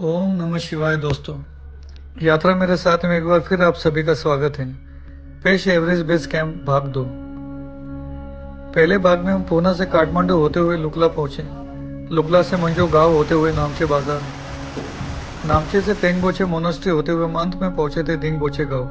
ओम नमः शिवाय दोस्तों। यात्रा मेरे साथ में एक बार फिर आप सभी का स्वागत है। पेश है एवरेस्ट बेस कैंप भाग 2। पहले भाग में हम पूना से काठमांडू होते हुए लुकला पहुंचे। लुकला से मंजो गांव होते हुए नामचे बाजार, नामचे से तेंगबोचे मोनास्ट्री होते हुए हम अंत में पहुंचे थे दिंगबोचे गांव।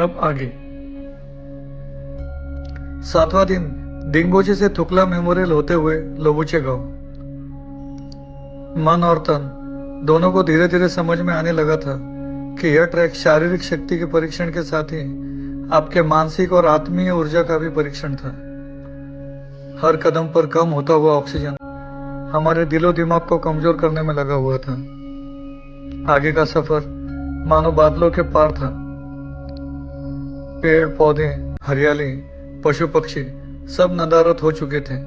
अब आगे 7वां दिन दिंगबोचे से थुकला मेमोरियल होते हुए लोबुचे गांव। मन और तन दोनों को धीरे धीरे समझ में आने लगा था कि यह ट्रैक शारीरिक शक्ति के परीक्षण के साथ ही आपके मानसिक और आत्मीय ऊर्जा का भी परीक्षण था। हर कदम पर कम होता हुआ ऑक्सीजन हमारे दिलो दिमाग को कमजोर करने में लगा हुआ था। आगे का सफर मानो बादलों के पार था। पेड़ पौधे, हरियाली, पशु पक्षी सब नदारद हो चुके थे।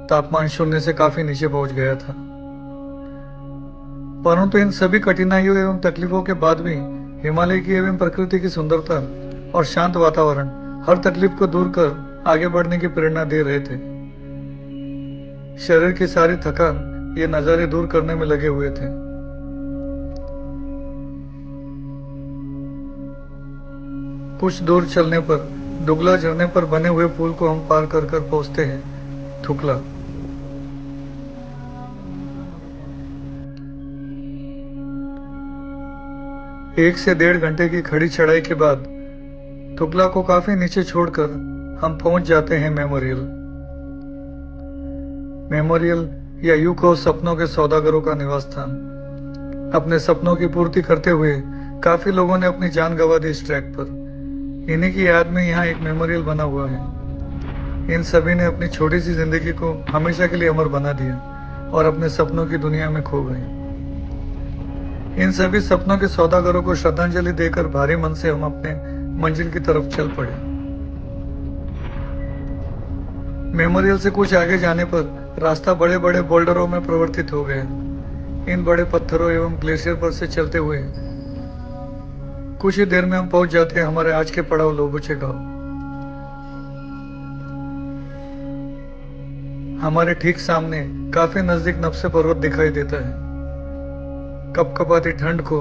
तापमान शून्य से काफी नीचे पहुंच गया था। परंतु इन सभी कठिनाइयों एवं तकलीफों के बाद भी हिमालय की एवं प्रकृति की सुंदरता और शांत वातावरण हर तकलीफ को दूर कर आगे बढ़ने की प्रेरणा दे रहे थे। शरीर की सारी थकान ये नजारे दूर करने में लगे हुए थे। कुछ दूर चलने पर दुगला झरने पर बने हुए पुल को हम पार कर कर पहुंचते हैं थुकला। 1 से 1.5 घंटे की खड़ी चढ़ाई के बाद थुकला को काफी नीचे छोड़कर हम पहुंच जाते हैं मेमोरियल। मेमोरियल या यूं कहो सपनों के सौदागरों का निवास स्थान। अपने सपनों की पूर्ति करते हुए काफी लोगों ने अपनी जान गंवा दी इस ट्रैक पर। इन्हीं की याद में यहाँ एक मेमोरियल बना हुआ है। इन सभी ने अपनी छोटी सी जिंदगी को हमेशा के लिए अमर बना दिया और अपने सपनों की दुनिया में खो गए। इन सभी सपनों के सौदागरों को श्रद्धांजलि देकर भारी मन से हम अपने मंजिल की तरफ चल पड़े। मेमोरियल से कुछ आगे जाने पर रास्ता बड़े बड़े बोल्डरों में परिवर्तित हो गया। इन बड़े पत्थरों एवं ग्लेशियर पर से चलते हुए कुछ ही देर में हम पहुंच जाते हैं हमारे आज के पड़ाव लोबुचे गांव। हमारे ठीक सामने काफी नजदीक नब्से पर्वत दिखाई देता है। कपकपाती ठंड को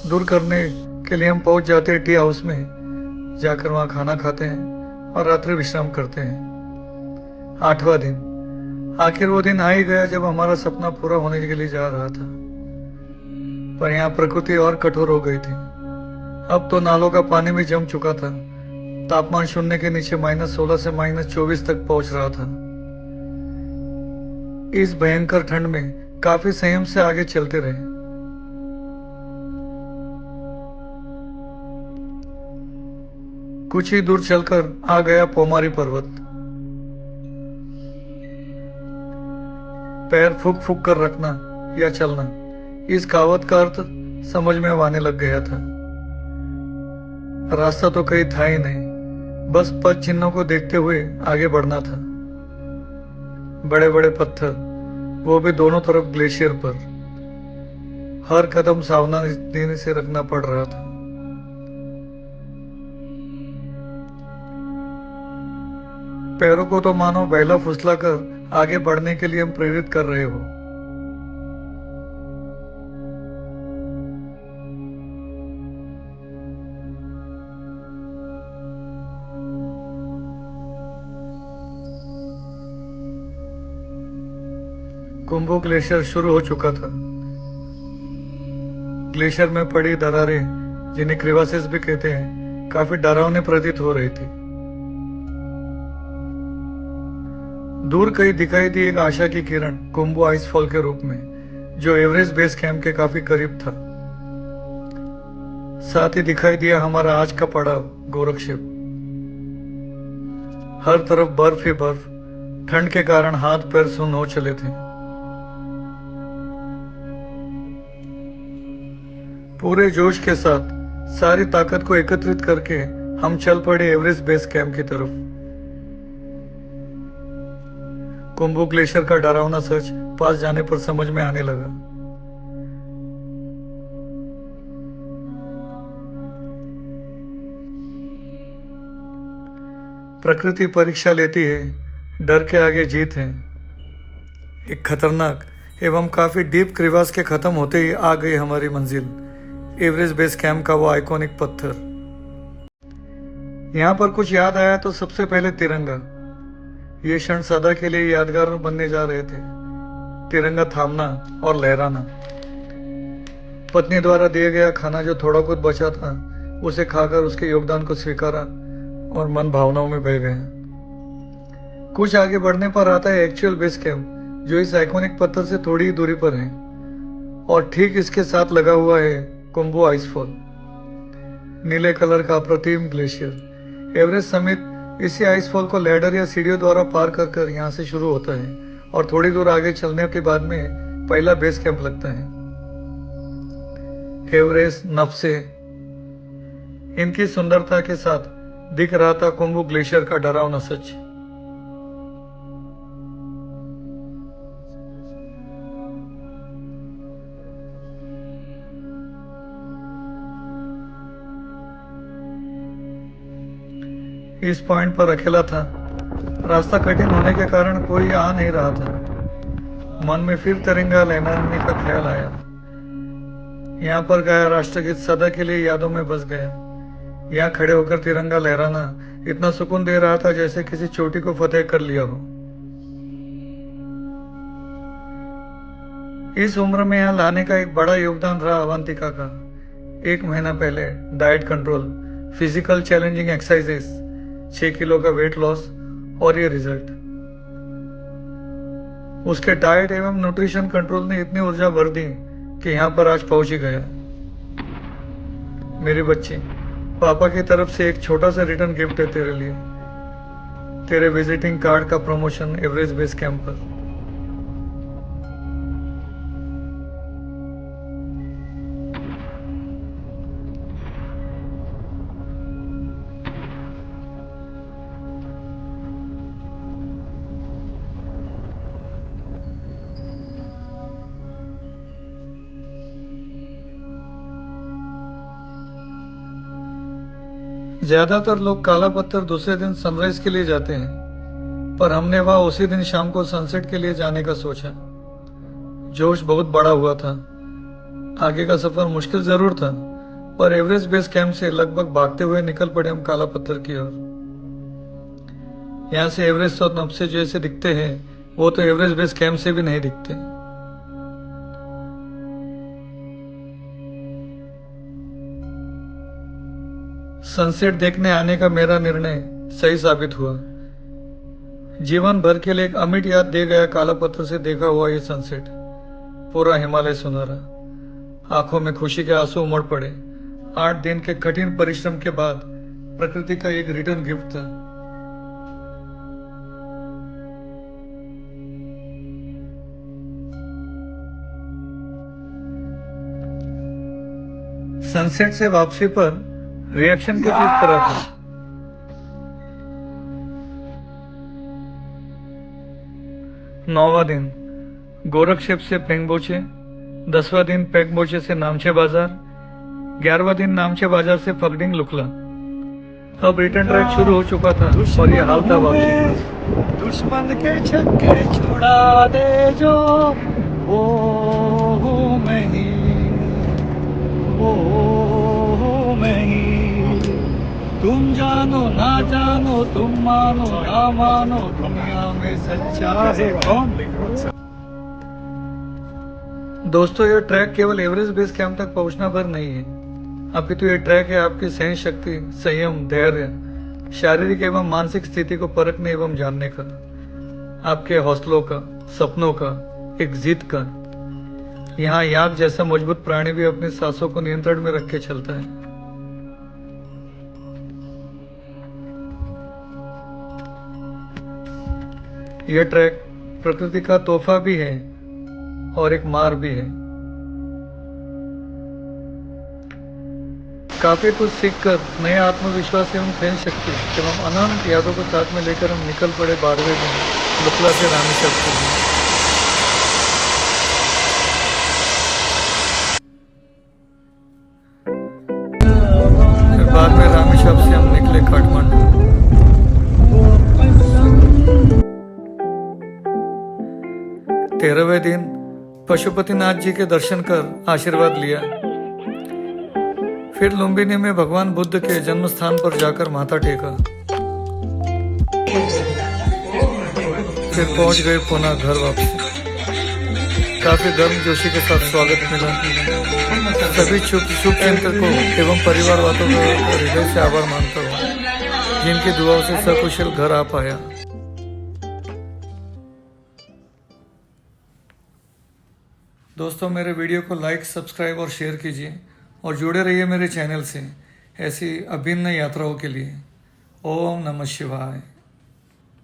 दूर करने के लिए हम पहुंच जाते हैं टी हाउस में। जाकर वहां खाना खाते हैं और रात्रि विश्राम करते हैं। 8वां दिन आखिर वो दिन आ ही गया जब हमारा सपना पूरा होने के लिए जा रहा था। पर यहाँ प्रकृति और कठोर हो गई थी। अब तो नालों का पानी भी जम चुका था। तापमान शून्य के नीचे -16 से -24 तक पहुंच रहा था। इस भयंकर ठंड में काफी संयम से आगे चलते रहे। कुछ ही दूर चलकर आ गया पोमारी पर्वत। पैर फूक फूक कर रखना या चलना, इस कहावत का अर्थ समझ में अब आने लग गया था। रास्ता तो कहीं था ही नहीं, बस पद चिन्हों को देखते हुए आगे बढ़ना था। बड़े बड़े पत्थर, वो भी दोनों तरफ ग्लेशियर पर। हर कदम सावधानी से रखना पड़ रहा था। पैरों को तो मानो बहला फुसला कर आगे बढ़ने के लिए हम प्रेरित कर रहे हो। कुंभो ग्लेशियर शुरू हो चुका था। ग्लेशियर में पड़ी दरारें, जिन्हें क्रिवासिस भी कहते हैं, काफी डरावनी प्रतीत हो रही थी। दूर कहीं दिखाई दी एक आशा की किरण कुंभो आइसफॉल के रूप में, जो एवरेस्ट बेस कैंप के काफी करीब था। साथ ही दिखाई दिया हमारा आज का पड़ाव गोरखशिव। हर तरफ बर्फ ही बर्फ, ठंड के कारण हाथ पैर सुन्न हो चले थे। पूरे जोश के साथ सारी ताकत को एकत्रित करके हम चल पड़े एवरेस्ट बेस कैंप की तरफ। कुंभो ग्लेशियर का डरावना सच पास जाने पर समझ में आने लगा। प्रकृति परीक्षा लेती है, डर के आगे जीत है। एक खतरनाक एवं काफ़ी डीप क्रिवास के ख़त्म होते ही आ गई हमारी मंजिल, एवरेस्ट बेस कैंप का वो आइकॉनिक पत्थर। यहाँ पर कुछ याद आया तो सबसे पहले तिरंगा। ये क्षण सदा के लिए यादगार बनने जा रहे थे। तिरंगा थामना और लहराना, पत्नी द्वारा दिया गया खाना जो थोड़ा कुछ बचा था उसे खाकर उसके योगदान को स्वीकारा और मन भावनाओं में बह गया। कुछ आगे बढ़ने पर आता है एक्चुअल बेस कैंप, जो इस आइकॉनिक पत्थर से थोड़ी ही दूरी पर है और ठीक इसके साथ लगा हुआ है कुंभो आइसफॉल, नीले कलर का अप्रतिम ग्लेशियर। एवरेस्ट समिट इसी आइसफॉल को लैडर या सीढ़ियों द्वारा पार कर कर यहाँ से शुरू होता है और थोड़ी दूर आगे चलने के बाद में पहला बेस कैंप लगता है। एवरेस्ट नफसे इनकी सुंदरता के साथ दिख रहा था कुंभो ग्लेशियर का डरावना सच। इस पॉइंट पर अकेला था। रास्ता कठिन होने के कारण कोई आ नहीं रहा था। मन में फिर तिरंगा लहराने का ख्याल आया। यहाँ पर गाया राष्ट्रगीत सदा के लिए यादों में बस गया। यहाँ खड़े होकर तिरंगा लहराना इतना सुकून दे रहा था जैसे किसी चोटी को फतेह कर लिया हो। इस उम्र में यहाँ लाने का एक बड़ा योगदान रहा अवंतिका का। 1 महीना पहले diet control, physical challenging exercises, 6 kilo का वेट लॉस और ये रिजल्ट। उसके डाइट एवं न्यूट्रिशन कंट्रोल ने इतनी ऊर्जा भर दी कि यहाँ पर आज पहुंच ही गया। मेरी बच्ची, पापा की तरफ से एक छोटा सा रिटर्न गिफ्ट है तेरे लिए, तेरे विजिटिंग कार्ड का प्रमोशन एवरेस्ट बेस कैंप पर। ज्यादातर लोग काला पत्थर दूसरे दिन सनराइज के लिए जाते हैं, पर हमने वहां उसी दिन शाम को सनसेट के लिए जाने का सोचा। जोश बहुत बड़ा हुआ था। आगे का सफर मुश्किल जरूर था, पर एवरेस्ट बेस कैंप से लगभग भागते हुए निकल पड़े हम काला पत्थर की ओर। यहाँ से एवरेस्ट और नफसे जैसे दिखते हैं वो तो एवरेस्ट बेस कैंप से भी नहीं दिखते। सनसेट देखने आने का मेरा निर्णय सही साबित हुआ। जीवन भर के लिए एक अमिट याद दे गया काला पत्थर से देखा हुआ ये सनसेट। पूरा हिमालय सुनहरा, आंखों में खुशी के आंसू उमड़ पड़े। 8 दिन के कठिन परिश्रम के बाद प्रकृति का एक रिटर्न गिफ्ट था। सनसेट से वापसी पर रिएक्शन कुछ इस तरह था। नौवां दिन गोरखशेप से पेंगबोचे, 10वां दिन पेंगबोचे से नामचे बाजार, 11वां दिन नामचे बाजार से फगडिंग लुकला। अब रिटर्न ट्रैक शुरू हो चुका था और ये हाल था वापसी। दुश्मन के छक्के छुड़ा दे जो वो हूं मैं ही, वो हूं मैं ही। तुम जानो ना जानो, तुम मानो ना मानो, दुनिया में सच्चा है कौन? दोस्तों, ये ट्रैक केवल एवरेस्ट बेस कैंप तक पहुंचना भर नहीं है, अपितु ये ट्रैक है आपकी सहन शक्ति, संयम, धैर्य, शारीरिक एवं मानसिक स्थिति को परखने एवं जानने का, आपके हौसलों का, सपनों का, एक जिद का। यहाँ याक जैसा मजबूत प्राणी भी अपनी सांसों को नियंत्रण में रख के चलता है। यह ट्रैक प्रकृति का तोहफा भी है और एक मार भी है। काफी कुछ सीखकर नए आत्मविश्वास एवं सहन शक्ति एवं अनंत यादों को साथ में लेकर हम निकल पड़े 12वें दिन लुकला से रामेश्वर के लिए। फिर बाद में रामेश्वर से हम निकले काठमांडू। तेरहवें दिन पशुपतिनाथ जी के दर्शन कर आशीर्वाद लिया। फिर लुम्बिनी में भगवान बुद्ध के जन्म स्थान पर जाकर माथा टेका। फिर पहुंच गए पुनः घर वापसी। काफी गर्मजोशी के साथ स्वागत मिला। सभी शुभचिंतकों एवं परिवार वालों का हृदय से आभार मानता हूँ, जिनकी दुआओं से सकुशल घर आ पाया। दोस्तों, मेरे वीडियो को लाइक, सब्सक्राइब और शेयर कीजिए और जुड़े रहिए मेरे चैनल से ऐसी अभिन्न यात्राओं के लिए। ओम नमः शिवाय।